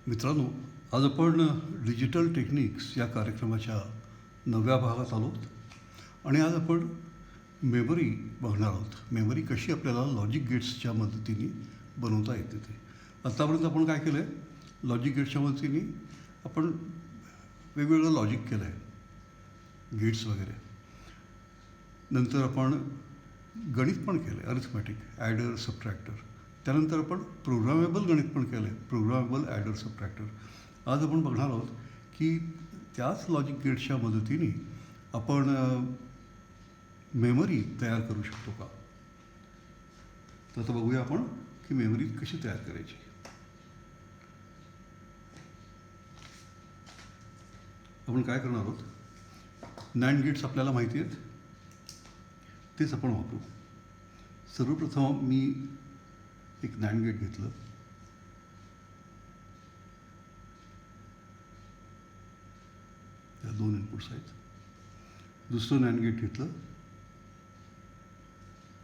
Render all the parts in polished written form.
मित्रांनो, आज आपण डिजिटल टेक्निक्स या कार्यक्रमाच्या 9व्या भागात आलो आहोत आणि आज आपण मेमरी बघणार आहोत. मेमरी कशी आपल्याला लॉजिक गेट्सच्या मदतीने बनवता येते ते. आत्तापर्यंत आपण काय केलं आहे, लॉजिक गेट्सच्या मदतीने आपण वेगवेगळं लॉजिक केलं आहे, गेट्स वगैरे. नंतर आपण गणित पण केलं आहे, अरिथमॅटिक, ॲडर, सबट्रॅक्टर. त्यानंतर आपण प्रोग्रामेबल गणित पण केलं आहे, प्रोग्रामेबल ॲडर, सबट्रॅक्टर. आज आपण बघणार आहोत की त्याच लॉजिक गेट्सच्या मदतीने आपण मेमरी तयार करू शकतो का. तर आता बघूया आपण की मेमरी कशी तयार करायची. आपण काय करणार आहोत, नॅन्ड गेट्स आपल्याला माहिती आहेत, तेच आपण वापरू. सर्वप्रथम मी एक नॅन्ड गेट घेतलं. त्या 2 इनपुट्स आहेत. दुसरं नॅन्ड गेट घेतलं,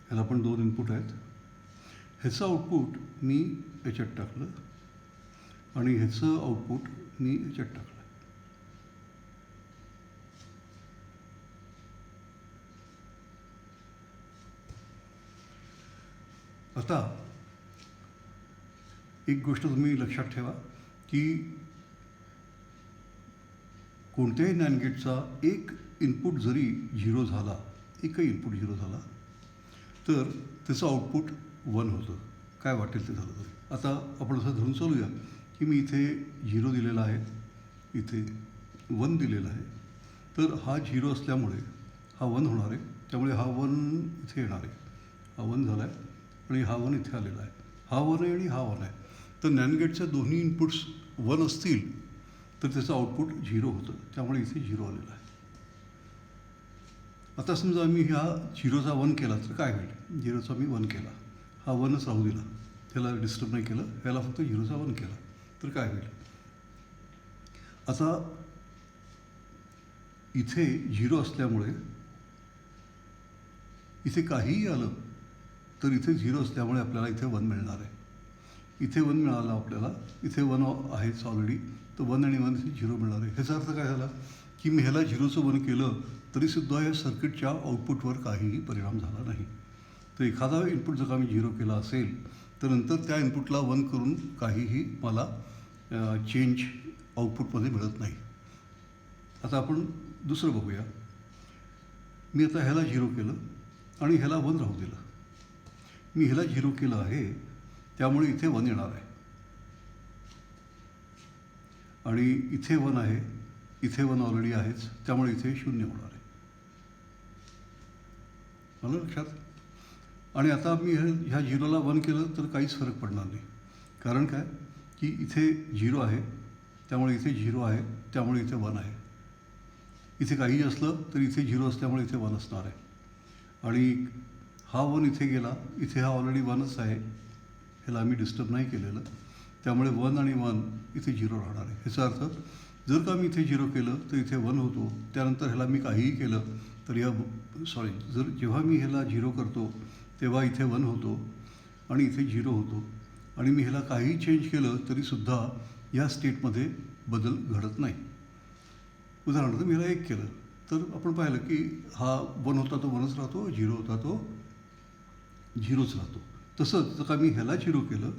ह्याला पण 2 इनपुट आहेत. ह्याचं आउटपुट मी याच्यात टाकलं आणि ह्याचं आउटपुट मी याच्यात टाकलं. आता एक गोष्ट तुम्ही लक्षात ठेवा की कोणत्याही नॅन्ड गेटचा एक इनपुट जरी 0 झाला, एकही इनपुट 0 झाला, तर त्याचं आउटपुट 1 होतं. काय वाटेल ते झालं तरी. आता आपण असं धरून चालूया की मी इथे 0 दिलेला आहे, इथे 1 दिलेला आहे. तर हा 0 असल्यामुळे हा 1 होणार आहे, त्यामुळे हा 1 इथे येणार आहे. हा 1 झाला आहे आणि हा 1 इथे आलेला आहे. हा 1 आहे आणि हा 1 आहे. तर नॅन्ड गेटचे दोन्ही इनपुट्स 1 असतील तर त्याचं आउटपुट 0 होतं, त्यामुळे इथे 0 आलेलं आहे. आता समजा मी ह्या 0चा 1 केला तर काय होईल. 0चा मी 1 केला, हा 1च राहू दिला, त्याला डिस्टर्ब नाही केलं, ह्याला फक्त 0चा 1 केला तर काय होईल. आता इथे 0 असल्यामुळे इथे काहीही आलं तर इथे 0 असल्यामुळे आपल्याला इथे 1 मिळणार आहे. इथे 1 मिळालं आपल्याला, इथे 1 आहेच ऑलरेडी, तर 1 आणि 1 इथे 0 मिळणार आहे. ह्याचा अर्थ काय झाला की मी ह्याला 0चं 1 केलं तरीसुद्धा या सर्किटच्या आउटपुटवर काहीही परिणाम झाला नाही. तर एखादा इनपुट जर का मी 0 केला असेल तर नंतर त्या इनपुटला 1 करून काहीही मला चेंज आउटपुटमध्ये मिळत नाही. आता आपण दुसरं बघूया. मी आता ह्याला 0 केलं आणि ह्याला 1 राहू दिलं. मी ह्याला 0 केलं आहे, त्यामुळे इथे 1 येणार आहे आणि इथे 1 आहे, इथे 1 ऑलरेडी आहेच, त्यामुळे इथे 0 होणार आहे. आलं लक्षात. आणि आता मी ह्या 0ला 1 केलं तर काहीच फरक पडणार नाही. कारण काय की इथे 0 आहे, त्यामुळे इथे 0 आहे, त्यामुळे इथे 1 आहे. इथे काहीही असलं तर इथे 0 असल्यामुळे इथे 1 असणार आहे. आणि हा 1 इथे गेला, इथे हा ऑलरेडी 1च आहे, ह्याला आम्ही डिस्टर्ब नाही केलेलं, त्यामुळे 1 आणि 1 इथे 0 राहणार आहे. ह्याचा अर्थ जर का मी इथे 0 केलं तर इथे 1 होतो, त्यानंतर ह्याला मी काहीही केलं तर जेव्हा मी ह्याला 0 करतो तेव्हा इथे 1 होतो आणि इथे 0 होतो. आणि मी ह्याला काहीही चेंज केलं तरीसुद्धा या स्टेटमध्ये बदल घडत नाही. उदाहरणार्थ मी ह्याला 1 केलं तर आपण पाहिलं की हा 1 होता तो 1च राहतो, 0 होता तो 0च राहतो. तसंच जर का मी ह्याला 0 केलं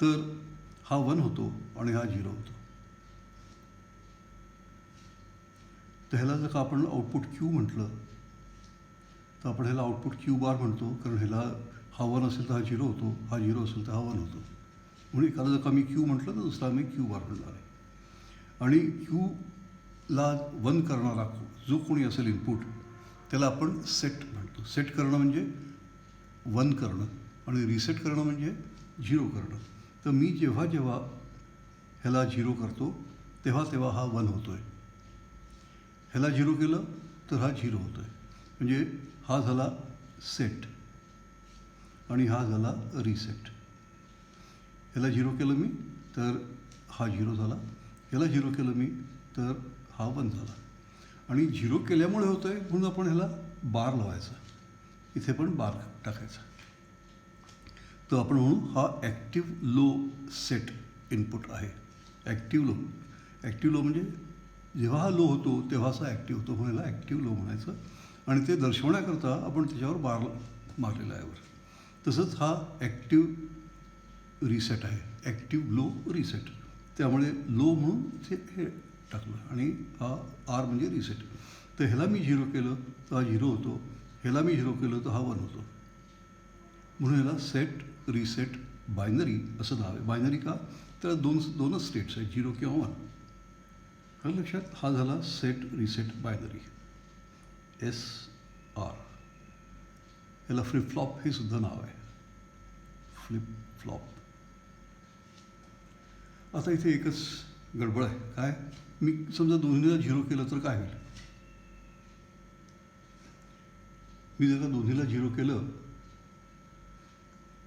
तर हा 1 होतो आणि हा 0 होतो. तर ह्याला जर का आपण आउटपुट क्यू म्हटलं तर आपण ह्याला आउटपुट क्यू बार म्हणतो, कारण ह्याला हा 1 असेल तर हा 0 होतो, हा 0 असेल तर हा 1 होतो. म्हणून एखादा जर का मी क्यू म्हटलं तर दुसरा मी क्यू बार म्हणणार आहे. आणि क्यूला 1 करणारा जो कोणी असेल इनपुट त्याला आपण सेट म्हणतो. सेट करणं म्हणजे 1 करणं आणि रिसेट करणं म्हणजे 0 करणं. तर मी जेव्हा जेव्हा ह्याला 0 करतो तेव्हा तेव्हा हा 1 होतो आहे. ह्याला 0 केलं तर हा 0 होतो आहे. म्हणजे हा झाला सेट आणि हा झाला रिसेट. ह्याला 0 केलं मी तर हा 0 झाला, ह्याला 0 केलं मी तर हा 1 झाला. आणि 0 केल्यामुळे होतं आहे म्हणून आपण ह्याला बार लावायचा, इथे पण बार टाकायचा. तर आपण म्हणू हा ॲक्टिव्ह लो सेट इनपुट आहे. Active low. ॲक्टिव्ह लो म्हणजे जेव्हा हा लो होतो तेव्हा असा ॲक्टिव्ह होतो, म्हणून याला ॲक्टिव्ह लो म्हणायचं. आणि ते दर्शवण्याकरता आपण त्याच्यावर बार मारलेला आहे वर. तसंच हा ॲक्टिव्ह रिसेट आहे, ॲक्टिव्ह लो रिसेट. त्यामुळे लो म्हणून ते हे टाकलं आणि हा आर म्हणजे रिसेट. तर ह्याला मी 0 केलं तर हा 0 होतो, ह्याला मी 0 केलं तर हा 1 होतो. म्हणून ह्याला सेट रिसेट बायनरी असं नाव आहे. बायनरी का? तर दोनच स्टेट्स आहेत, 0 किंवा 1. आलं लक्षात? हा झाला सेट रिसेट बायनरी, SR. ह्याला फ्लिप फ्लॉप हे सुद्धा नाव आहे, फ्लिप फ्लॉप. आता इथे एकच गडबड आहे. काय? मी समजा दोन्हीला 0 केलं तर काय होईल? मी जर का दोन्हीला 0 केलं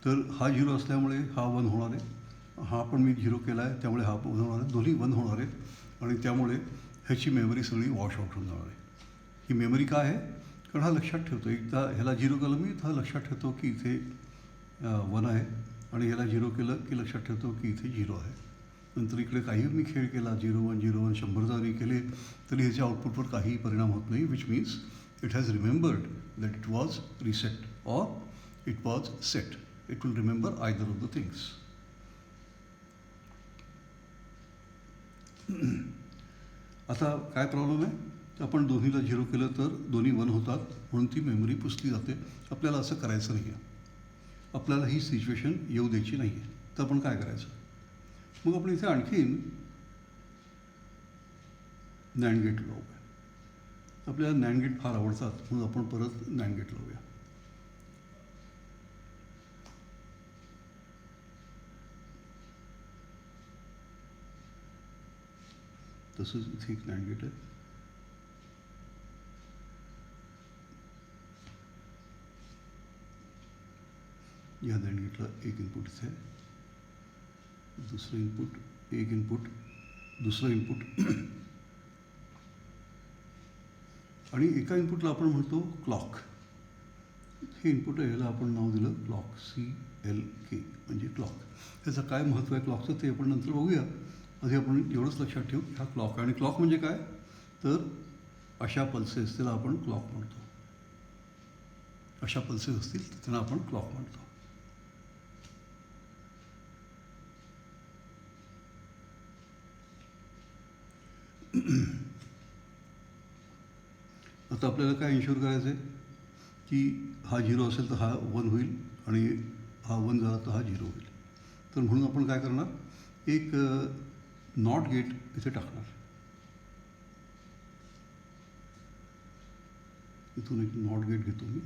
तर हा 0 असल्यामुळे हा 1 होणार आहे, हा पण मी 0 केला आहे त्यामुळे हा 1 होणार आहे, दोन्ही 1 होणार आहेत आणि त्यामुळे ह्याची मेमरी सगळी वॉश आउट होऊन जाणार आहे. ही मेमरी काय आहे? कारण हा लक्षात ठेवतो. एकदा ह्याला 0 केलं मी तर हा लक्षात ठेवतो की इथे 1 आहे आणि ह्याला 0 केलं की लक्षात ठेवतो की इथे 0 आहे. नंतर इकडे काही मी खेळ केला, 0 1 0 1 100 जरी केले तरी ह्याच्या आउटपुटवर काहीही परिणाम होत नाही. Which means it has remembered that it was reset or it was set. It will remember either of the things. आता काय प्रॉब्लेम आहे? आपण दोन्हीला 0 केलं तर दोन्ही 1 होतात, म्हणून ती मेमरी पुसली जाते. आपल्याला असं करायचं नाही आहे, आपल्याला ही सिच्युएशन येऊ द्यायची नाही आहे. तर आपण काय करायचं? मग आपण इथे आणखीन नॅन्ड गेट लावूया. आपल्याला नॅन्ड गेट फार आवडतात म्हणून आपण परत नॅन्ड गेट लावूया. तसंच इथे एक नॅन्ड गेट आहे. या नॅन्ड गेटला एक इनपुट इथे आहे, दुसरं इनपुट, एक इनपुट, दुसरं इनपुट आणि एका इनपुटला आपण म्हणतो क्लॉक. हे इनपुट आहे, याला आपण नाव दिलं क्लॉक, CLK म्हणजे क्लॉक. ह्याचं काय महत्त्व आहे क्लॉकचं ते आपण नंतर बघूया. आधी आपण एवढंच लक्षात ठेवू की हा क्लॉक. आणि क्लॉक म्हणजे काय? तर अशा पल्सेस, त्याला आपण क्लॉक म्हणतो. अशा पल्सेस असतील तर त्यांना आपण क्लॉक म्हणतो. आता आपल्याला काय इन्शुअर करायचं आहे की हा 0 असेल तर हा 1 होईल आणि हा 1 झाला तर हा 0 होईल. तर म्हणून आपण काय करणार? एक नॉट गेट इथे टाकणार. इथून एक नॉट गेट घेतो मी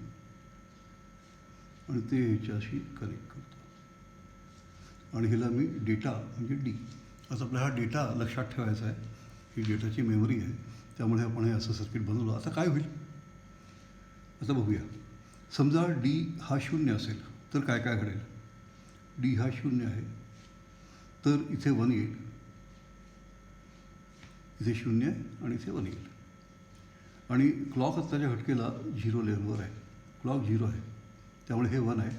आणि ते ह्याच्याशी कनेक्ट करतो आणि ह्याला मी डेटा म्हणजे D. आता आपल्याला हा डेटा लक्षात ठेवायचा आहे, ही डेटाची मेमरी आहे, त्यामुळे आपण हे असं सर्किट बनवलं. आता काय होईल? आता बघूया. समजा D हा 0 असेल तर काय काय घडेल? D हा 0 आहे तर इथे 1 येईल, इथे 0 आहे आणि इथे 1 येईल. आणि क्लॉक आत्ताच्या घटकेला 0 लेवलवर आहे, क्लॉक 0 आहे त्यामुळे हे 1 आहे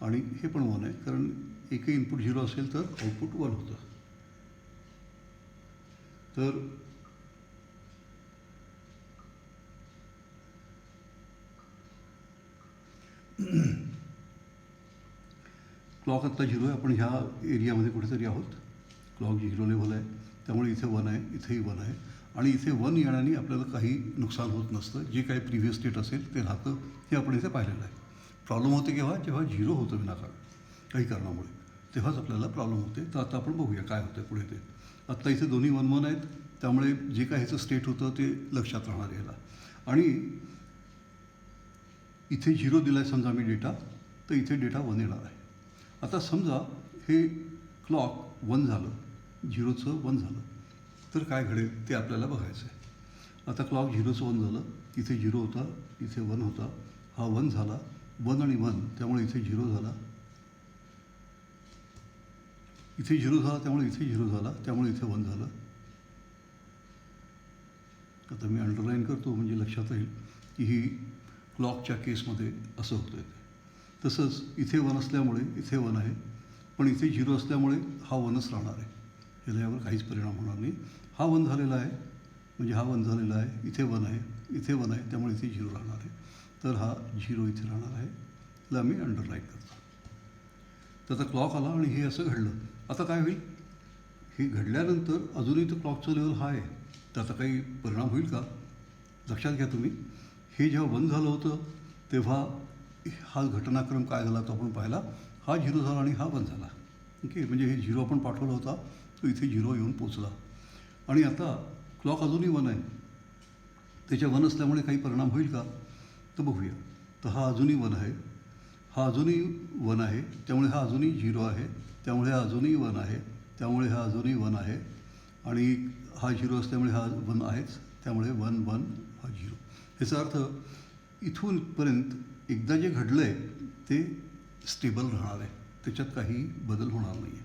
आणि हे पण 1 आहे, कारण एकही इनपुट 0 असेल तर आउटपुट 1 होतं. तर क्लॉक आत्ता 0 आहे, आपण ह्या एरियामध्ये कुठेतरी आहोत. क्लॉक 0 लेवल आहे त्यामुळे इथे 1 आहे, इथेही 1 आहे आणि इथे 1 येण्याने आपल्याला काही नुकसान होत नसतं. जे काही प्रिव्हियस स्टेट असेल ते राहतं, हे आपण इथे पाहिलेलं आहे. प्रॉब्लेम होते केव्हा? जेव्हा 0 होतं विनाकारण काही कारणामुळे, तेव्हाच आपल्याला प्रॉब्लेम होते. तर आता आपण बघूया काय होतं पुढे ते. आत्ता इथे दोन्ही 1 1 आहेत त्यामुळे जे काही ह्याचं स्टेट होतं ते लक्षात राहणार आहे ह्याला. आणि इथे 0 दिला आहे समजा मी डेटा, तर इथे डेटा 1 येणार आहे. आता समजा हे क्लॉक 1 झालं, 0चं 1 झालं तर काय घडेल ते आपल्याला बघायचं आहे. आता क्लॉक 0चं 1 झालं, इथे 0 होता, इथे 1 होता, हा 1 झाला, 1 आणि 1 त्यामुळे इथे 0 झाला, इथे 0 झाला त्यामुळे इथे 0 झाला, त्यामुळे इथे 1 झालं. आता मी अंडरलाईन करतो म्हणजे लक्षात राहील की ही क्लॉकच्या केसमध्ये असं होतं आहे. तसंच इथे 1 असल्यामुळे इथे 1 आहे, पण इथे 0 असल्यामुळे हा 1च राहणार आहे. याला यावर काहीच परिणाम होणार नाही. हा 1 झालेला आहे म्हणजे हा 1 झालेला आहे, इथे 1 आहे, इथे 1 आहे, त्यामुळे इथे 0 राहणार आहे. तर हा 0 इथे राहणार आहे. त्याला आम्ही अंडरलाईन करतो. तर आता क्लॉक आला आणि हे असं घडलं. आता काय होईल? हे घडल्यानंतर अजूनही तर क्लॉकचं लेवल हाय आहे. त्याचा काही परिणाम होईल का? लक्षात घ्या तुम्ही, हे जेव्हा 1 झालं होतं तेव्हा हा घटनाक्रम काय झाला तो आपण पाहिला. हा 0 झाला आणि हा 1 झाला. ओके, म्हणजे हे 0 आपण पाठवला होता, तो इथे 0 येऊन पोचला. आणि आता क्लॉक अजूनही 1 आहे. त्याच्या 1 असल्यामुळे काही परिणाम होईल का? तर बघूया. तर हा अजूनही 1 आहे, हा अजूनही 1 आहे, त्यामुळे हा अजूनही 0 आहे, त्यामुळे हा अजूनही 1 आहे, त्यामुळे हा अजूनही 1 आहे आणि हा 0 असल्यामुळे हा 1 आहेच, त्यामुळे 1 1 हा 0. ह्याचा अर्थ इथूनपर्यंत एकदा जे घडलं आहे ते स्टेबल राहणार आहे, त्याच्यात काही बदल होणार नाही आहे.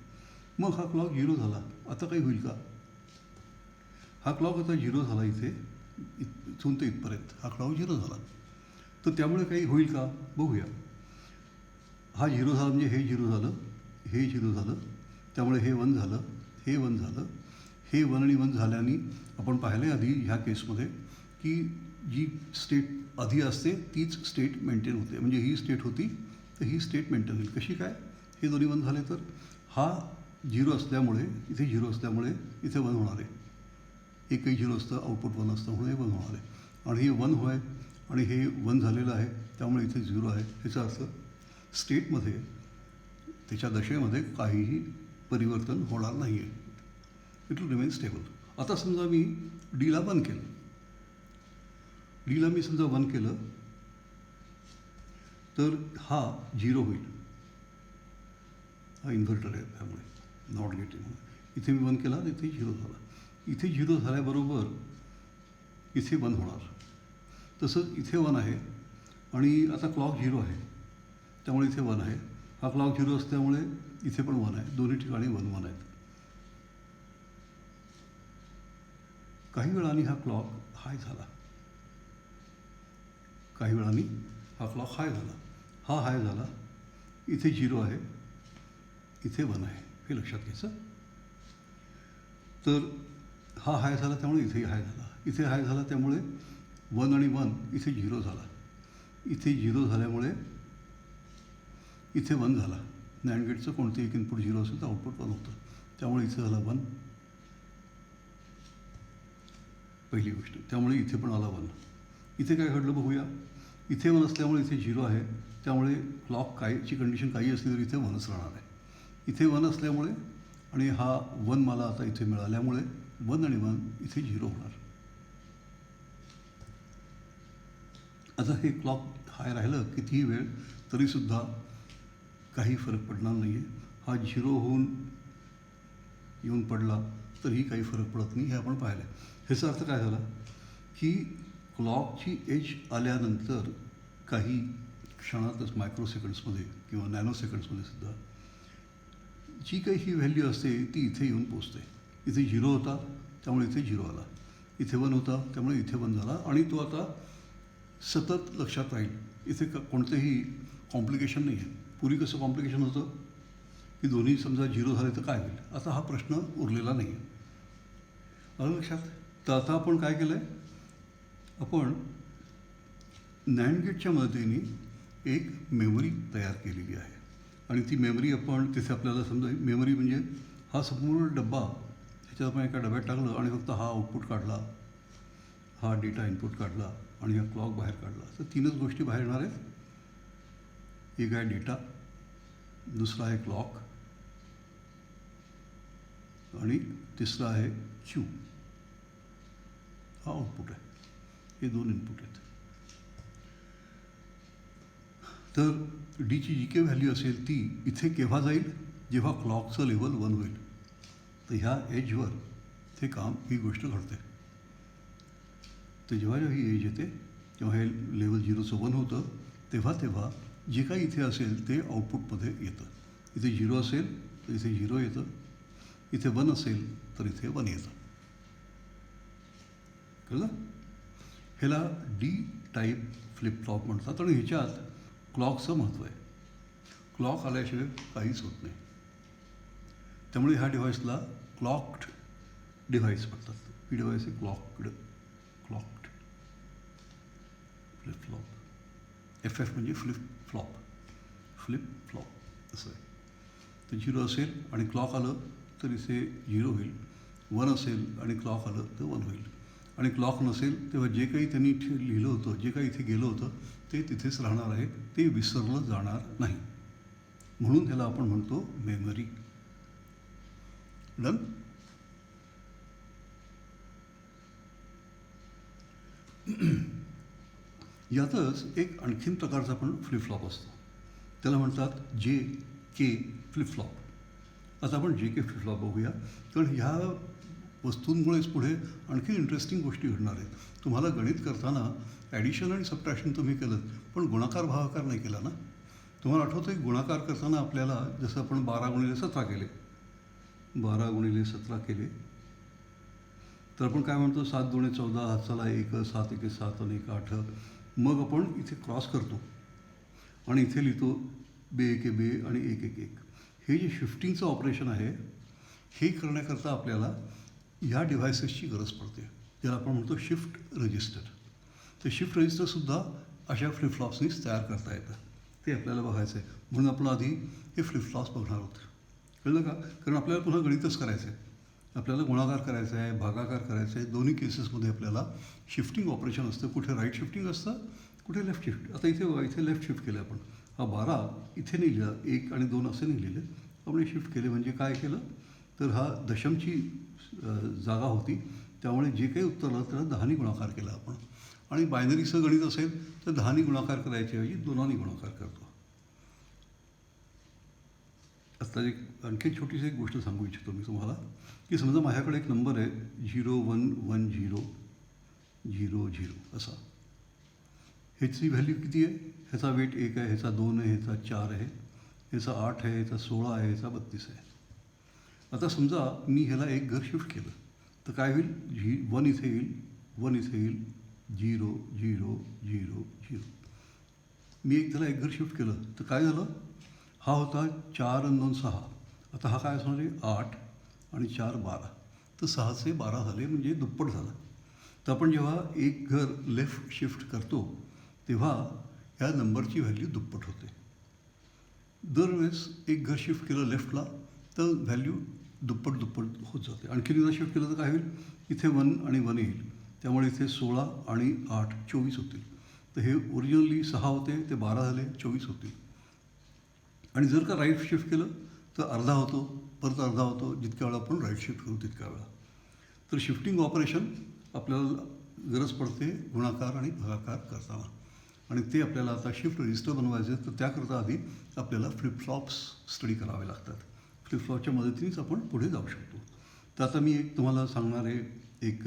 मग हा क्लॉक 0 झाला. आता काही होईल का? हा क्लॉक आता 0 झाला इथे, इथून ते इथपर्यंत हा क्लॉक 0 झाला. तर त्यामुळे काही होईल का? बघूया. हा 0 झाला म्हणजे हे 0 झालं, हे 0 झालं, त्यामुळे हे 1 झालं, हे 1 झालं, हे 1 आणि 1 झाल्याने आपण पाहिलं आधी ह्या केसमध्ये की जी स्टेट आधी असते तीच स्टेट मेंटेन होते. म्हणजे ही स्टेट होती तर ही स्टेट मेंटेन होईल. कशी काय? हे दोन्ही 1 झाले तर हा 0 असल्यामुळे इथे 0 असल्यामुळे इथे 1 होणार आहे. एकही 0 असतं, आउटपुट 1 असतं, म्हणून हे 1 होणार आहे. आणि हे 1 होय आणि हे 1 झालेलं आहे, त्यामुळे इथे 0 आहे. ह्याचा अर्थ स्टेटमध्ये त्याच्या दशेमध्ये काहीही परिवर्तन होणार नाही आहे. It will remain stable. आता समजा मी डीला 1 केलं, डीला मी समजा 1 केलं तर हा 0 होईल. हा इन्व्हर्टर आहे त्यामुळे नॉट गेटिंग. इथे मी 1 केला तर इथे 0 झाला. इथे 0 झाल्याबरोबर इथे 1 होणार. तसंच इथे 1 आहे आणि आता क्लॉक 0 आहे त्यामुळे इथे 1 आहे. हा क्लॉक 0 असल्यामुळे इथे पण 1 आहे. दोन्ही ठिकाणी 1 1 आहेत. काही वेळाने हा क्लॉक हाय झाला, काही वेळाने हा क्लॉक हाय झाला. हा हाय झाला, इथे 0 आहे, इथे 1 आहे, हे लक्षात घ्यायचं. तर हा हाय झाला त्यामुळे इथेही हाय झाला, इथे हाय झाला त्यामुळे 1 आणि 1 इथे 0 झाला, इथे 0 झाल्यामुळे इथे 1 झाला. नॅन्ड गेटचं कोणते एक इनपुट 0 असेल तर आउटपुट 1 होतं, त्यामुळे इथे झाला 1. पहिली गोष्ट. त्यामुळे इथे पण आला 1. इथे काय घडलं बघूया. इथे 1 असल्यामुळे इथे 0 आहे, त्यामुळे क्लॉक कायची कंडिशन काही असली तरी इथे 1च राहणार आहे. इथे 1 असल्यामुळे आणि हा 1 मला आता इथे मिळाल्यामुळे 1 आणि 1 इथे 0 होणार. आता हे क्लॉक हाय राहिलं कितीही वेळ तरीसुद्धा काही फरक पडणार नाही आहे. हा 0 होऊन येऊन पडला तरीही काही फरक पडत नाही, हे आपण पाहिलं आहे. ह्याचा अर्थ काय झाला की क्लॉकची एज आल्यानंतर काही क्षणातच मायक्रोसेकंड्समध्ये किंवा नॅनो सेकंड्समध्ये सुद्धा जी काही ही व्हॅल्यू असते ती इथे येऊन पोचते. इथे 0 होता त्यामुळे इथे 0 आला, इथे 1 होता त्यामुळे इथे 1 झाला आणि तो आता सतत लक्षात राहील. इथे कोणतेही कॉम्प्लिकेशन नाही आहे. पूर्वी कसं कॉम्प्लिकेशन होतं की दोन्ही समजा 0 झाले तर काय होईल. आता हा प्रश्न उरलेला नाही आहे. आलं लक्षात. तर आता आपण काय केलं आहे, आपण नॅन्ड गेटच्या मदतीने एक मेमरी तयार केलेली आहे आणि ती मेमरी आपण तिथे आपल्याला समजा मेमरी म्हणजे हा संपूर्ण डब्बा, ह्याच्यात आपण एका डब्यात टाकलं आणि फक्त हा आउटपुट काढला, हा डेटा इनपुट काढला आणि हा क्लॉक बाहेर काढला तर 3च गोष्टी बाहेर येणार आहेत. एक आहे डेटा, दुसरा आहे क्लॉक आणि तिसरा आहे क्यू. हा आउटपुट आहे. हे 2 इनपुट आहेत. तर डीची जी काही व्हॅल्यू असेल ती इथे केव्हा जाईल, जेव्हा क्लॉकचं लेवल 1 होईल. तर ह्या एजवर ते काम ही गोष्ट घडते. तर जेव्हा जेव्हा ही एज येते तेव्हा हे लेवल 0चं 1 होतं, तेव्हा जे काही इथे असेल ते आउटपुटमध्ये येतं. इथे 0 असेल तर इथे 0 येतं, इथे 1 असेल तर इथे 1 येतं. कळलं. ह्याला डी टाईप फ्लिपफ्लॉप म्हणतात आणि ह्याच्यात क्लॉकचं महत्त्व आहे. क्लॉक आल्याशिवाय काहीच होत नाही. त्यामुळे ह्या डिव्हाइसला क्लॉक्ड डिव्हाइस म्हणतात. ही डिव्हाइस आहे क्लॉक्ड फ्लिप फ्लॉप. FF म्हणजे फ्लिप फ्लॉप असं आहे. तर 0 असेल आणि क्लॉक आलं तर इथे 0 होईल. 1 असेल आणि क्लॉक आलं तर 1 होईल. आणि क्लॉक नसेल तेव्हा जे काही त्यांनी लिहिलं होतं, जे काही इथे गेलं होतं ते तिथेच राहणार आहे, ते विसरलं जाणार नाही. म्हणून ह्याला आपण म्हणतो मेमरी. डन. यातच एक आणखीन प्रकारचा पण फ्लिपफ्लॉप असतो, त्याला म्हणतात JK फ्लिपफ्लॉप. आता आपण JK फ्लिपफ्लॉप बघूया, कारण ह्या वस्तूंमुळेच पुढे आणखी इंटरेस्टिंग गोष्टी घडणार आहेत. तुम्हाला गणित करताना ॲडिशन आणि सबट्रॅक्शन तुम्ही केलं, पण गुणाकार भागाकार नाही केला ना. तुम्हाला आठवतं आहे गुणाकार करताना आपल्याला जसं आपण 12x17 केले, 12x17 केले, तर आपण काय म्हणतो 7×2=14, हाताला 1, 7×1=7 आणि 1=8. मग आपण इथे क्रॉस करतो आणि इथे लिहितो 2×1=2 आणि 1×1=1. हे जे शिफ्टिंगचं ऑपरेशन आहे, हे करण्याकरता आपल्याला ह्या डिव्हायसेसची गरज पडते, ज्याला आपण म्हणतो शिफ्ट रजिस्टर. तर शिफ्ट रजिस्टरसुद्धा अशा फ्लिपफ्लॉप्सनीच तयार करता येतं. ते आपल्याला बघायचं आहे. म्हणून आपण आधी हे फ्लिपफ्लॉप्स बघणार आहोत. कळलं का? कारण आपल्याला पुन्हा गणितच करायचं आहे. आपल्याला गुणाकार करायचा आहे, भागाकार करायचा आहे. दोन्ही केसेसमध्ये आपल्याला शिफ्टिंग ऑपरेशन असतं. कुठे राईट शिफ्टिंग असतं, कुठे लेफ्ट शिफ्ट. आता इथे लेफ्ट शिफ्ट केलं आपण. हा 12 इथे नाही लिहिला, 1 आणि 2 असे नाही लिहिले. आपण शिफ्ट केले म्हणजे काय केलं, तर हा दशमची जागा होती, त्यामुळे जे काही उत्तर आलं त्याला 10 गुणाकार केला आपण. आणि बायनरीचं गणित असेल तर 10 गुणाकार करायच्याऐवजी 2 गुणाकार करतो. आता एक आणखी छोटीशी एक गोष्ट सांगू इच्छितो मी तुम्हाला, की समजा माझ्याकडे एक नंबर आहे 011000 असा. ह्याची व्हॅल्यू किती आहे? ह्याचा वेट 1 आहे, ह्याचा 2 आहे, ह्याचा 4 आहे, ह्याचा 8 आहे, ह्याचा 16 आहे, ह्याचा 32 आहे. आता समजा मी ह्याला एक घर शिफ्ट केलं तर काय होईल? 1 इथे येईल, 1 इथे येईल, 0 0 0 0. मी त्याला एक घर शिफ्ट केलं तर काय झालं? हा होता 4 आणि 2 6. आता हा काय असणार आहे? 8 आणि 4 12. तर 6चे 12 झाले, म्हणजे दुप्पट झालं. तर आपण जेव्हा एक घर लेफ्ट शिफ्ट करतो तेव्हा ह्या नंबरची व्हॅल्यू दुप्पट होते. दरवेळेस एक घर शिफ्ट केलं लेफ्टला तर व्हॅल्यू दुप्पट होत जाते. आणखी एकदा शिफ्ट केलं तर काय होईल? इथे 1 आणि 1 येईल, त्यामुळे इथे 16 आणि 8 24 होतील. तर हे ओरिजिनली 6 होते, ते 12 झाले, 24 होतील. आणि जर का राईट शिफ्ट केलं तर अर्धा होतो, परत अर्धा होतो, जितक्या वेळा आपण राईट शिफ्ट करू तितक्या वेळा. तर शिफ्टिंग ऑपरेशन आपल्याला गरज पडते गुणाकार आणि भागाकार करताना. आणि ते आपल्याला आता शिफ्ट रजिस्टर बनवायचे, तर त्याकरता आधी आपल्याला फ्लिपफ्लॉप्स स्टडी करावे लागतात. फ्लिपफ्लॉपच्या मदतीनेच आपण पुढे जाऊ शकतो. तर आता मी एक तुम्हाला सांगणार आहे एक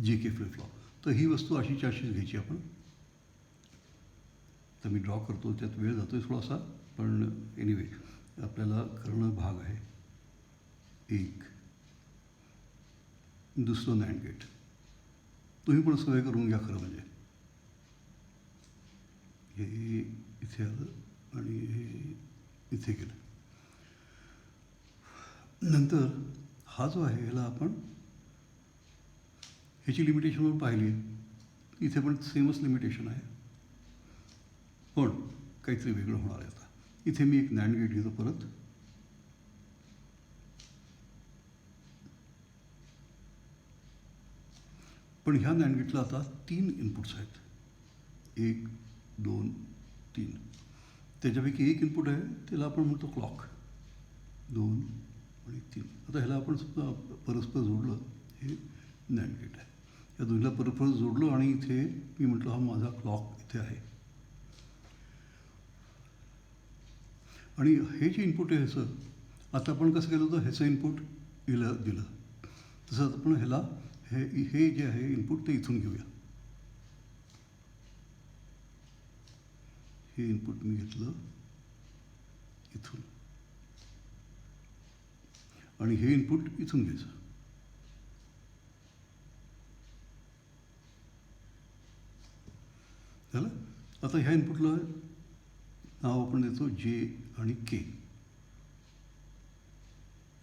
JK फ्लिपफ्लॉप. तर ही वस्तू अशीच्या अशीच घ्यायची आपण. तर मी ड्रॉ करतो, त्यात वेळ जातो आहे थोडासा, पण एनिवे आपल्याला करणं भाग आहे. एक दुसरं नॅन्ड गेट. तुम्ही पण सवय करून घ्या खरं म्हणजे. हे इथे आलं आणि हे इथे गेलं. नंतर हा जो आहे ह्याला आपण ह्याची लिमिटेशन पण पाहिली. इथे पण सेमच लिमिटेशन आहे, पण काहीतरी वेगळं होणार आहे. आता इथे मी एक नॅन्ड गेट घेतो परत. पण ह्या नॅन्ड गेटला आता 3 इनपुट्स आहेत, 1 2 3. त्याच्यापैकी एक इनपुट आहे त्याला आपण म्हणतो क्लॉक, 2 आणि 3. आता ह्याला आपण सुद्धा परस्पर जोडलं, हे नॅन्ड गेट आहे. या दोन्हीला परस्पर जोडलं आणि इथे मी म्हटलं हा माझा क्लॉक इथे आहे. आणि हे जे इनपुट आहे ह्याचं, आता आपण कसं केलं होतं, ह्याचं इनपुट दिलं तसं आपण ह्याला हे जे आहे इनपुट ते इथून घेऊया. हे इनपुट मी घेतलं इथून आणि हे इनपुट इथून घ्यायचं. झालं. आता ह्या इनपुटला नाव आपण देतो J आणि K.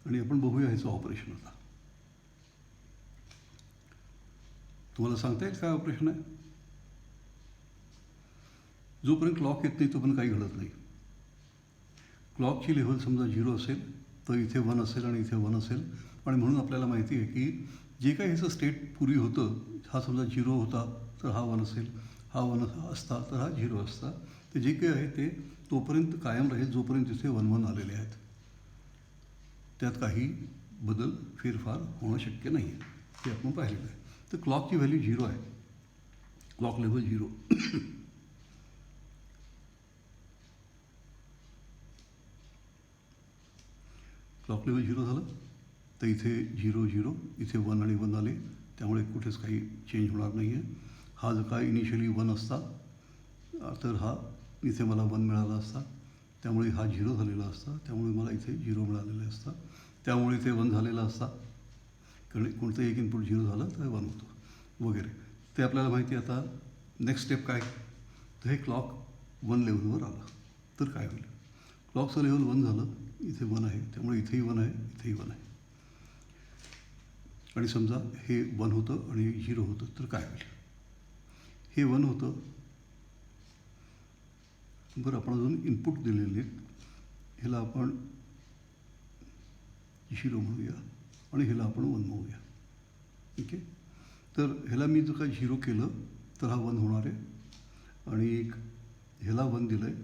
आणि आपण बघूया ह्याचं ऑपरेशन आता. तुम्हाला सांगता येईल काय ऑपरेशन आहे? जोपर्यंत क्लॉक येत नाही तोपर्यंत काही घडत नाही. क्लॉकची लेव्हल समजा 0 असेल तर इथे 1 असेल आणि इथे 1 असेल, आणि म्हणून आपल्याला माहिती आहे की जे काही ह्याचं स्टेट पूर्वी होतं, हा समजा 0 होता तर हा 1 असेल, हा 1 असता तर हा 0 असता. ते जे काही आहे ते तोपर्यंत कायम राहील जोपर्यंत तिथे 1 1 आलेले आहेत. त्यात काही बदल फेरफार होणं शक्य नाही आहे, ते आपण पाहिलेलं आहे. तर क्लॉकची व्हॅल्यू 0 आहे, क्लॉक लेव्हल 0. क्लॉक लेव्हल 0 झालं तर इथे 0 0, इथे 1 आणि 1 आले, त्यामुळे कुठेच काही चेंज होणार नाही आहे. हा जर का इनिशियली 1 असता तर हा इथे मला 1 मिळाला असता, त्यामुळे हा 0 झालेला असता, त्यामुळे मला इथे 0 मिळालेला असता, त्यामुळे इथे 1 झालेला असता. कारण कोणतंही एक इनपुट 0 झालं तर 1 होतं वगैरे. ते आपल्याला माहिती आहे. आता नेक्स्ट स्टेप काय? तर हे क्लॉक 1 लेवलवर आलं तर काय होईल? क्लॉकचं लेवल 1 झालं, इथे 1 आहे, त्यामुळे इथेही 1 आहे, इथेही 1 आहे. आणि समजा हे 1 होतं आणि 0 होतं तर काय होईल? हे 1 होतं. बरं, आपण अजून इनपुट दिलेले आहेत, ह्याला आपण 0 म्हणूया आणि ह्याला आपण 1 म्हणूया. ठीक आहे. तर ह्याला मी जर का 0 केलं तर हा 1 होणार आहे, आणि ह्याला 1 दिलं आहे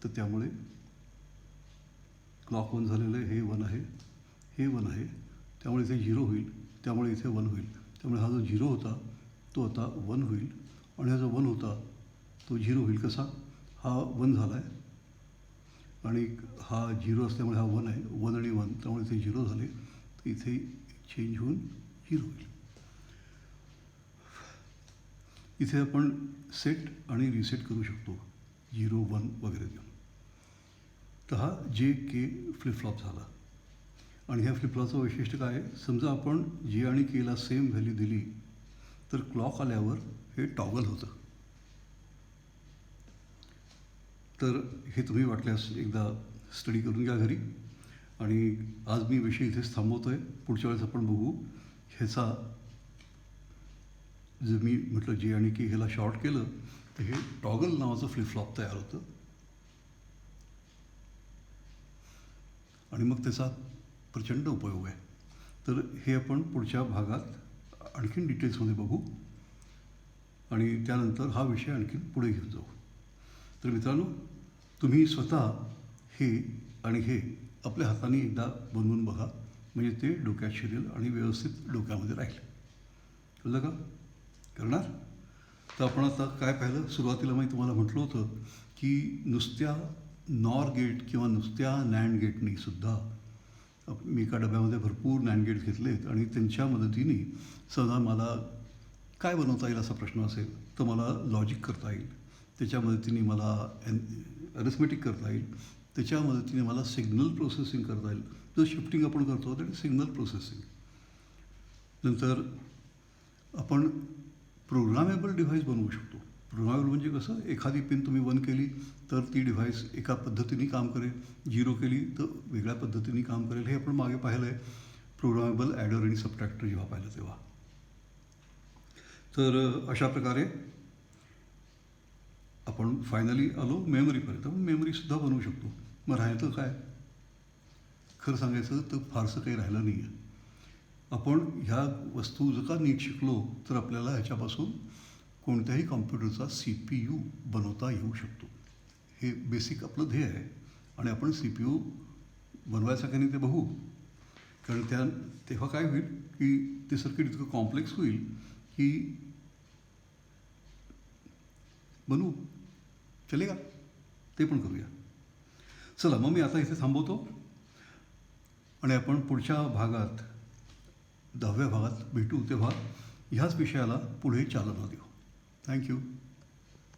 तर त्यामुळे क्लॉक 1 झालेलं आहे, हे 1 आहे, हे 1 आहे, त्यामुळे इथे 0 होईल, त्यामुळे इथे 1 होईल. त्यामुळे हा जो 0 होता तो आता 1 होईल, आणि हा जो 1 होता तो 0 होईल. कसा? हा 1 झाला आहे आणि हा 0 असल्यामुळे हा 1 आहे, 1 आणि 1, त्यामुळे इथे 0 झाले, तर इथे चेंज होऊन 0 होईल. इथे आपण सेट आणि रिसेट करू शकतो 0 1 वगैरे देऊन. तर हा JK फ्लिपफ्लॉप झाला. आणि ह्या फ्लिपफ्लॉपचं वैशिष्ट्य काय आहे? समजा आपण J आणि Kला सेम व्हॅल्यू दिली तर क्लॉक आल्यावर हे टॉगल होतं. तर हे तुम्ही वाटल्यास एकदा स्टडी करून घ्या घरी. आणि आज मी विषय इथेच थांबवतो आहे. पुढच्या वेळेस आपण बघू ह्याचा, जर मी म्हटलं J आणि K ह्याला शॉर्ट केलं तर हे टॉगल नावाचं फ्लिपफ्लॉप तयार होतं, आणि मग त्याचा प्रचंड उपयोग आहे. तर हे आपण पुढच्या भागात आणखीन डिटेल्समध्ये बघू, आणि त्यानंतर हा विषय आणखीन पुढे घेऊन जाऊ. तर मित्रांनो, तुम्ही स्वतः हे आणि हे आपल्या हाताने एकदा बनवून बघा, म्हणजे ते डोक्यात शिरेल आणि व्यवस्थित डोक्यामध्ये राहील. कळलं का? करणार? तर आपण आता काय पाहिलं? सुरुवातीला मी तुम्हाला म्हटलं होतं की नुसत्या नॉर गेट किंवा नुसत्या नॅन्ड गेटनी सुद्धा मी एका डब्यामध्ये भरपूर नॅन्ड गेट्स घेतलेत, आणि त्यांच्या मदतीने समजा मला काय बनवता येईल असा प्रश्न असेल तर मला लॉजिक करता येईल, त्याच्या मदतीने मला अरिथमेटिक करता येईल, त्याच्या मदतीने मला सिग्नल प्रोसेसिंग करता येईल. जर शिफ्टिंग आपण करतो तर सिग्नल प्रोसेसिंग. नंतर आपण प्रोग्रामेबल डिव्हाइस बनवू शकतो. प्रोग्रामेबल म्हणजे कसं? एखादी पिन तुम्ही 1 केली तर ती डिव्हाइस एका पद्धतीने काम करेल, 0 केली तर वेगळ्या पद्धतीने काम करेल. हे आपण मागे पाहिलं आहे प्रोग्रामेबल ॲडर आणि सबट्रॅक्टर जेव्हा पाहिलं तेव्हा. तर अशा प्रकारे आपण फायनली आलो मेमरीपर्यंत. आपण मेमरीसुद्धा बनवू शकतो. मग राहायचं काय? खरं सांगायचं तर फारसं काही राहिलं नाही आहे. आपण ह्या वस्तू जर का नीट शिकलो तर आपल्याला ह्याच्यापासून कोणत्याही कॉम्प्युटरचा CPU बनवता येऊ शकतो. हे बेसिक आपलं ध्येय आहे, आणि आपण CPU बनवायचं की नाही ते बघू. कारण तेव्हा काय होईल की ते सर्किट इतकं कॉम्प्लेक्स होईल की बनवू चलेगा, ते पण करूया. चला, मग मी आता इथे थांबवतो, आणि आपण पुढच्या भागात 10व्या भागात भेटू, तेव्हा ह्याच विषयाला पुढे चालना देऊ. थँक्यू.